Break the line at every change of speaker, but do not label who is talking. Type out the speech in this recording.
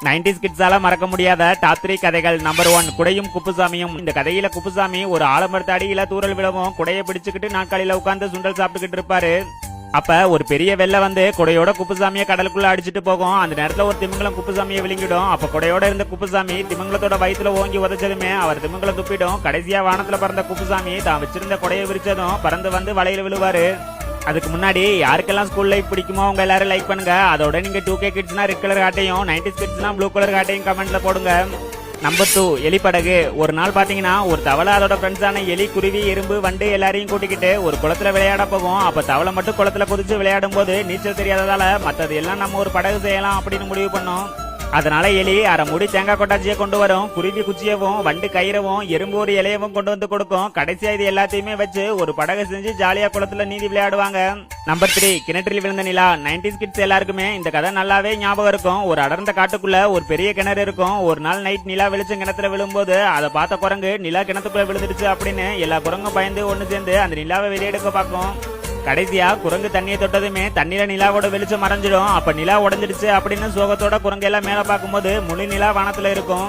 90s கிட்ஸால மறக்க முடியாத top 3 கதைகள். நம்பர் 1, குடையும் குப்புசாமியும். இந்த கதையில குப்புசாமி ஒரு ஆலமரத்து அடியில தூரல் விழவும் குடையை பிடிச்சுக்கிட்டு நாட்காலில உட்கார்ந்து சுண்டல் சாப்பிட்டுக்கிட்டு இருப்பாரு. அப்ப ஒரு பெரிய வெள்ளை வந்து குடையோட குப்புசாமிய கடலுக்குள்ள அடிச்சிட்டு போகும். அந்த நேரத்துல ஒரு திமிங்கலம் குப்புசாமியை விழுங்கிடும். அப்ப குடையோட இருந்த குப்புசாமி திமிங்கலத்தோட வயிற்றுல ஓங்கி உதச்சதுமே அவர் திமிங்கலம் துப்பிடும். கடைசியா வானத்துல பறந்த குப்புசாமி தான் வச்சிருந்த குடையை விரிச்சதும் பறந்து வந்து வலையில விழுவாரு. அதுக்கு முன்னாடி யாருக்கெல்லாம் ஸ்கூல் லைஃப் பிடிக்குமோ அவங்க எல்லாரும் லைக் பண்ணுங்க. அதோட நீங்க 2K கிட்ஸ்னா ரெட் கலர் காட்டையும் 90s கிட்ஸ்னா ப்ளூ கலர் காட்டையும் கமெண்ட்ல போடுங்க. நம்பர் 2, எலிப்படகு. ஒரு நாள் பாத்தீங்கன்னா ஒரு தவளை அதோட ஃப்ரெண்ட்ஸான எலி, குருவி, எறும்பு, வண்டு எல்லாரையும் கூட்டிக்கிட்டு ஒரு குளத்துல விளையாட போகும். அப்ப தவளை மட்டும் குளத்துல குதிச்சு விளையாடும் போது நீச்சல் தெரியாததால மத்தது எல்லாம் நம்ம ஒரு படகு செய்யலாம் அப்படின்னு முடிவு பண்ணோம். அதனால எலி அரை மூடி தேங்காய் கொட்டாச்சியை கொண்டு வரும். குருவி குச்சியவும், வண்டு கயிறவும், எறும்பு ஒரு இலையவும் கொண்டு வந்து கொடுக்கும். கடைசியா இது எல்லாத்தையுமே வச்சு ஒரு படகு செஞ்சு ஜாலியா குளத்துல நீந்தி விளையாடுவாங்க. நம்பர் 3, கிணற்றில் விழுந்த நிலா. 90s கிட்ஸ் எல்லாருக்குமே இந்த கதை நல்லாவே ஞாபகம் இருக்கும். ஒரு அடர்ந்த காட்டுக்குள்ள ஒரு பெரிய கிணறு இருக்கும். ஒரு நாள் நைட் நிலா வெளிச்சம் கிணத்துல விழும்போது அதை பார்த்த குரங்கு நிலா கிணத்துக்குள்ள விழுந்துடுச்சு அப்படின்னு எல்லா குரங்கும் பயந்து ஒண்ணு சேர்ந்து அந்த நிலாவை வெளியெடுக்க பார்க்கும். கடைசியா குரங்கு தண்ணியை தொட்டதுமே தண்ணியில நிலாவோட வெளிச்சம் மறைஞ்சிடும். அப்ப நிலா உடஞ்சிடுச்சு அப்படின்னு சோகத்தோட குரங்கு எல்லாம் மேல பார்க்கும்போது முழு நிலா வானத்துல இருக்கும்.